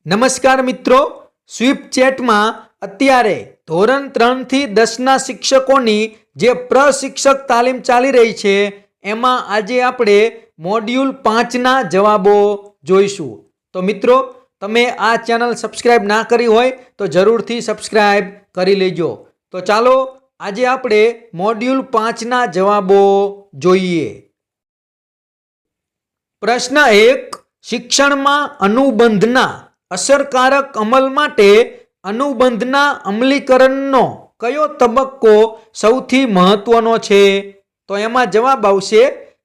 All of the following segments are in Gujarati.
નમસ્કાર મિત્રો, સ્વીપ ચેટમાં અત્યારે ધોરણ 3 થી 10ના શિક્ષકોની જે પ્રશિક્ષક તાલીમ ચાલી રહી છે એમાં આજે આપણે મોડ્યુલ 5ના જવાબો જોઈશું। તો મિત્રો, તમે આ ચેનલ સબસ્ક્રાઇબ ના કરી હોય તો જરૂરથી સબસ્ક્રાઇબ કરી લેજો। તો ચાલો આજે આપણે મોડ્યુલ 5ના જવાબો જોઈએ। પ્રશ્ન 1, શિક્ષણમાં અનુબંધના અસરકારક અમલ માટે અનુબંધના અમલીકરણનો કયો તબક્કો સૌથી મહત્વનો છે? તો એમાં જવાબ આવશે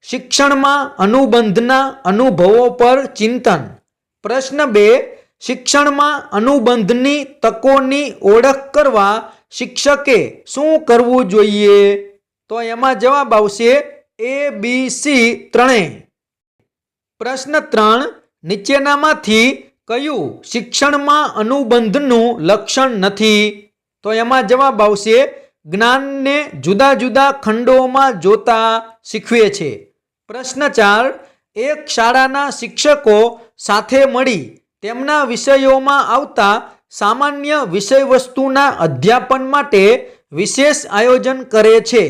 શિક્ષણમાં અનુબંધના અનુભવો પર ચિંતન। પ્રશ્ન 2, શિક્ષણમાં અનુબંધની તકોની ઓળખ કરવા શિક્ષકે શું કરવું જોઈએ? તો એમાં જવાબ આવશે ABC ત્રણેય। પ્રશ્ન 3, નીચેનામાંથી કયું શિક્ષણમાં અનુબંધનું લક્ષણ નથી? તો એમાં જવાબ આવશે જ્ઞાનને જુદા જુદા ખંડોમાં જોતા શીખવે છે। પ્રશ્ન 4, એક શાળાના શિક્ષકો સાથે મળી તેમના વિષયોમાં આવતા સામાન્ય વિષયવસ્તુના અધ્યાપન માટે વિશેષ આયોજન કરે છે।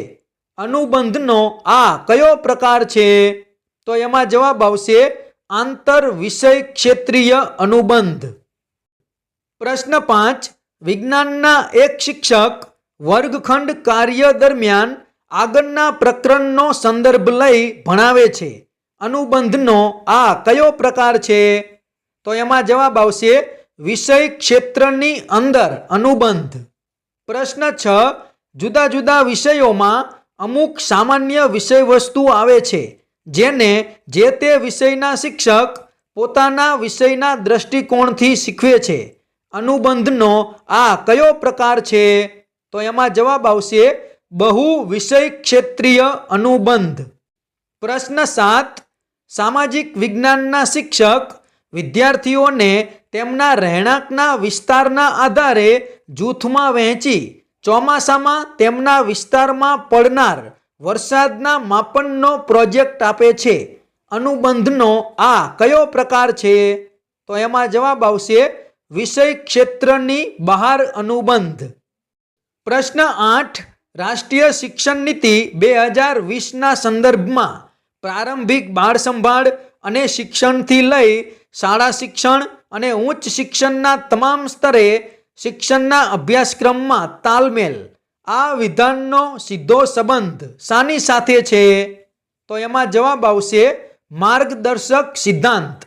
અનુબંધનો આ કયો પ્રકાર છે? તો એમાં જવાબ આવશે આંતર વિષય ક્ષેત્રીય અનુબંધ। પ્રશ્ન 5, વિજ્ઞાનના એક શિક્ષક વર્ગખંડ કાર્ય દરમિયાન આગળના પ્રકરણનો સંદર્ભ લઈ ભણાવે છે। અનુબંધનો આ કયો પ્રકાર છે? તો એમાં જવાબ આવશે વિષય ક્ષેત્રની અંદર અનુબંધ। પ્રશ્ન 6, જુદા જુદા વિષયોમાં અમુક સામાન્ય વિષયવસ્તુ આવે છે જેને જે તે વિષયના શિક્ષક પોતાના વિષયના દ્રષ્ટિકોણથી શીખવે છે। અનુબંધનો આ કયો પ્રકાર છે? તો એમાં જવાબ આવશે બહુ વિષય ક્ષેત્રીય અનુબંધ। પ્રશ્ન 7, સામાજિક વિજ્ઞાનના શિક્ષક વિદ્યાર્થીઓને તેમના રહેણાંકના વિસ્તારના આધારે જૂથમાં વહેંચી ચોમાસામાં તેમના વિસ્તારમાં પડનાર વરસાદના માપનનો પ્રોજેક્ટ આપે છે। અનુબંધનો આ કયો પ્રકાર છે? તો એમાં જવાબ આવશે વિષય ક્ષેત્રની બહાર અનુબંધ। પ્રશ્ન 8, રાષ્ટ્રીય શિક્ષણ નીતિ 2020ના સંદર્ભમાં પ્રારંભિક બાળ સંભાળ અને શિક્ષણથી લઈ શાળા શિક્ષણ અને ઉચ્ચ શિક્ષણના તમામ સ્તરે શિક્ષણના અભ્યાસક્રમમાં તાલમેલ આ વિધાનનો સીધો સંબંધ શાની સાથે છે? તો એમાં જવાબ આવશે માર્ગદર્શક સિદ્ધાંત।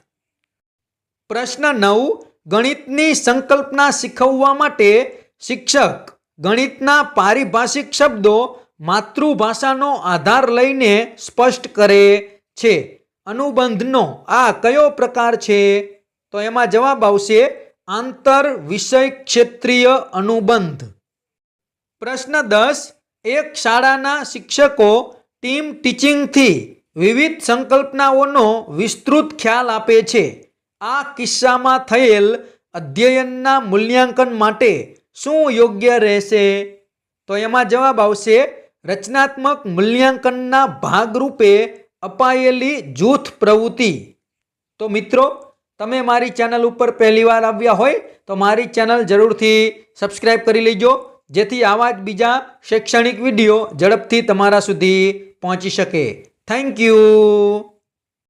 પ્રશ્ન 9, ગણિતની સંકલ્પના શીખવવા માટે શિક્ષક ગણિતના પારિભાષિક શબ્દો માતૃભાષાનો આધાર લઈને સ્પષ્ટ કરે છે। અનુબંધનો આ કયો પ્રકાર છે? તો એમાં જવાબ આવશે આંતર વિષય ક્ષેત્રીય અનુબંધ। પ્રશ્ન 10, એક શાળાના શિક્ષકો ટીમ ટીચિંગથી વિવિધ સંકલ્પનાઓનો વિસ્તૃત ખ્યાલ આપે છે। આ કિસ્સામાં થયેલ અધ્યયનના મૂલ્યાંકન માટે શું યોગ્ય રહેશે? તો એમાં જવાબ આવશે રચનાત્મક મૂલ્યાંકનના ભાગરૂપે અપાયેલી જૂથ પ્રવૃત્તિ। તો મિત્રો, તમે મારી ચેનલ ઉપર પહેલીવાર આવ્યા હોય તો મારી ચેનલ જરૂરથી સબસ્ક્રાઇબ કરી લેજો, જેથી આવા જ બીજા શૈક્ષણિક વિડીયો ઝડપથી તમારા સુધી પહોંચી શકે। Thank you.